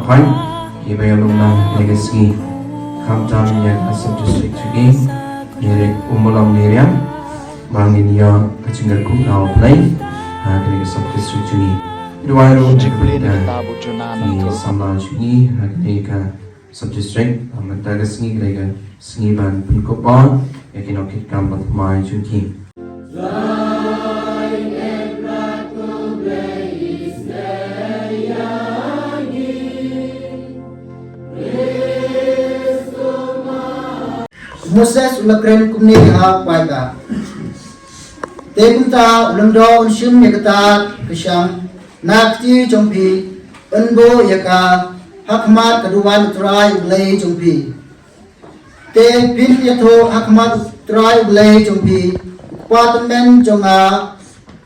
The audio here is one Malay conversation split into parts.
Khoi, Ummulong legacy, come down here as a district again, Ummulong Niriang, Bangin Yang, Kachingaku now play, and a sub district to me. Do I roll the Samla Chuni, Hagneka sub district, Amatagasni, Lega, Sniban, Pinkopa, Nongkit bathymmai Chunki. Moses ulakren kumni ha paida. Tekunta ulamdo unshim yakata kishang nakti jompi unbo yaka hakmat kaduwan utrai ulay jompi. Te bin yato hakmat utrai ulay jompi. Kwatamen jonga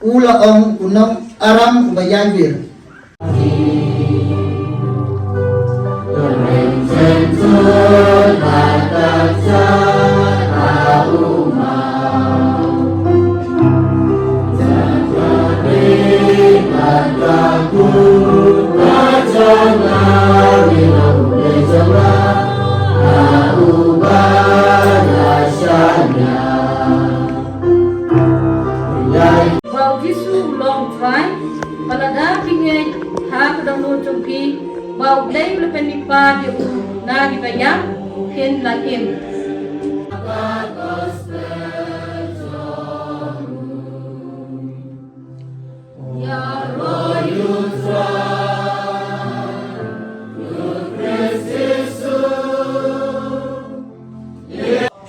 ulaong unang aram ubayanwir. Wow, this is long time. Palada pinge ha kadang no chumpi. Wow, play le penipa di na di bayam hin la hin.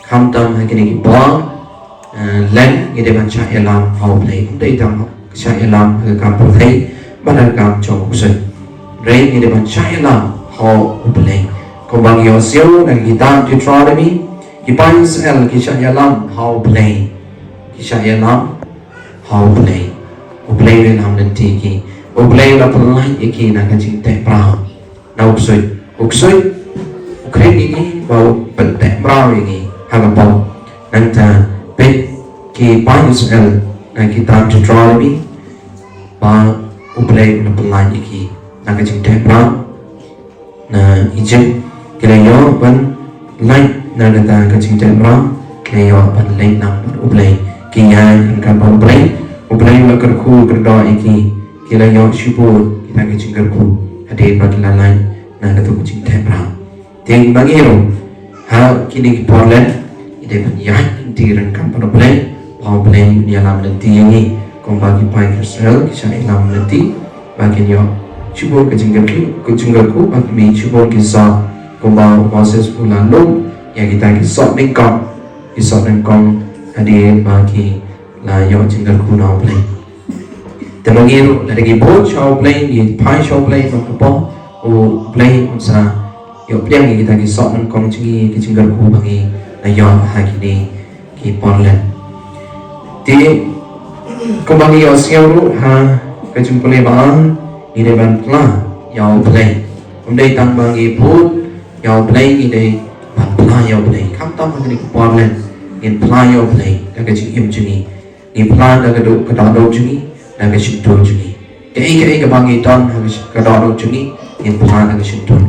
Come down hagini bong len ngide ban cha elam how play dei tam cha elam kam pro thei ban kam chong usai re ngide ban cha elam how play ko bang yo siu na gitar Deuteronomy Ipans el kisha elam how play kisha elam how play play ren ham nan ti ki play la plai iki na kan ching te pra na usai ukre ni bao pen te pra ni hagapong nanta pet ki Israel na kita Deuteronomy ba uplay na pelai iki na kacing templa na Egypt kelayo ban lain na nata kacing templa kelayo ban lain na uplay kiyan kan ban uplay na kerku kerdo iki kelayo syubur kita kacing kerku hadir ban lain na nata kacing templa ting bangiro ha kini Portland ide ban yain tiran kan ban uplay Pau play ni alam nanti ini kombagi pai Israel kisah alam nanti bagi yo cuba kejenggaku bagi mi cuba kisah kombau Moses ulalung yang kita kisah nengkong hadir bagi la yo jenggaku now play terlangir lagi bot show play di pai show play kombau o play unsa yo play kita kisah nengkong cengi kejenggaku bagi la yo hari ni ki Portland Ti kembali yo siaru ha kejumpa bang di depan lah yau play umdai tang bagi put yau play ide ban pla yau play kam tam ni Portland in pla yau play da kejing im juni ni pla da kedo kedado juni da kejing ton juni ke bagi ton ha kedado juni in pla da kejing ton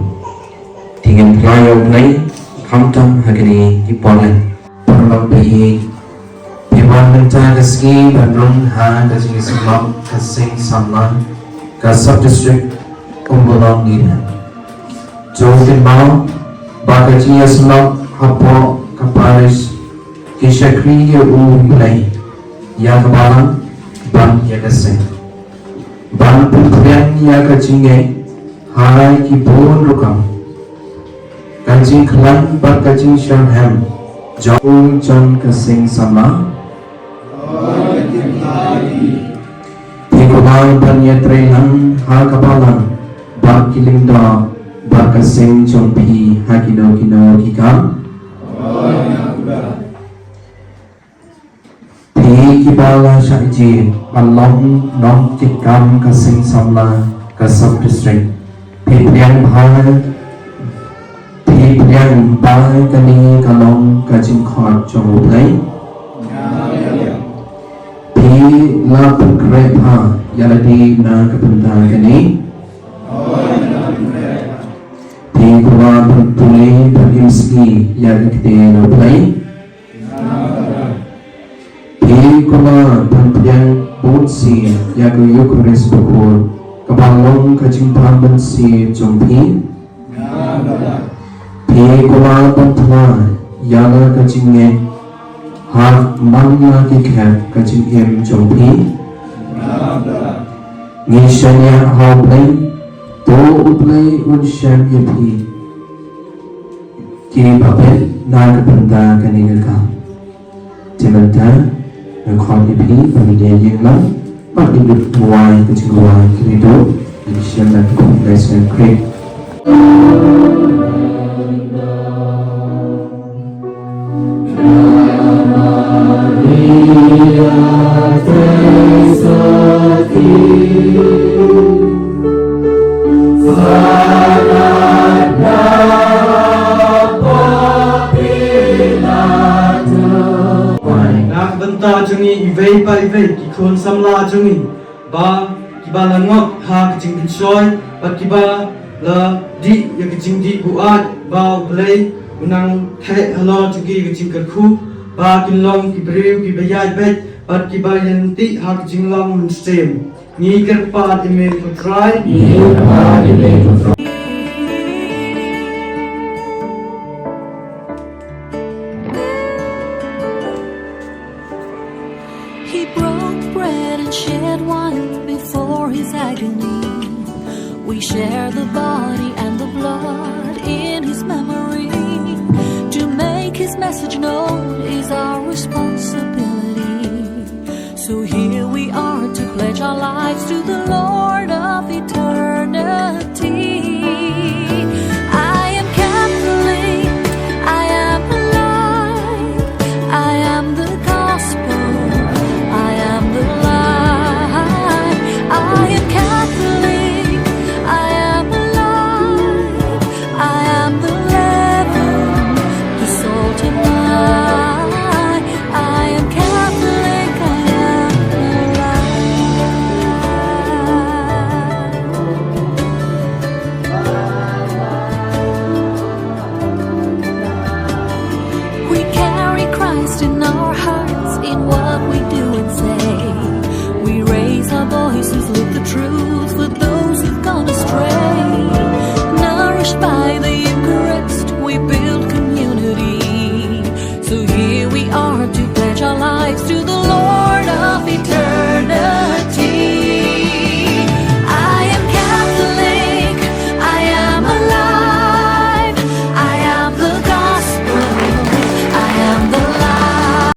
tingin pla yau play kam tam ha ni di Portland perlu bi Iwan mentah keski Bandung ha kasih sebab kasih samlan kasab district Ummulong Niriang Jodin mau bakaji sebab hapo ke Parish kisah kriya ulay ya kebalan ban ya kasih ban putrian ya kacingnya hai kibun rukam kacing kelan bakaji syarham jauh jon kasih sama Pikumal banyatrehan ha kapalan Bakiling da Bakasing chompi ha kino kikam Pikibala syakji Ummulong Nongkit kam kasing samla Kasab district Pipriang bahal kani kalong kajing khot chong play la pengkrepa yaladi na kepentar kini si yakite no play Pi kuma pampiang bon si yaku Eucharist bukul Kabalong kajing pamban si jompi Pi kuma bantwa Yala kajing nge Ha mangna kikha kajing em jompi Ngishanya hao play To uplay unshan yepi Kini papel nagapanda kanigaka Timanta Ngakon yepi pamilya yinglang Pag-ibig buhay kajiguan kinido Ngishyan na kong lesson creek Benta jungi ivei pa ivei ki khon samla jungi ba kiba la ngok ha kajing binsoi ba kiba la di ya kajing di buat ba play unang the halo jugi kajing kerku ba kinlong ki breu ki bayai bet ba kiba yanti ha kajing long mun stem ni kerpa ime to try He broke bread and shed wine before his agony. We share the body and the blood in his memory. To make his message known is our responsibility. So here we are to pledge our lives to the Lord of eternity. I am Catholic, I am alive, I am the gospel. True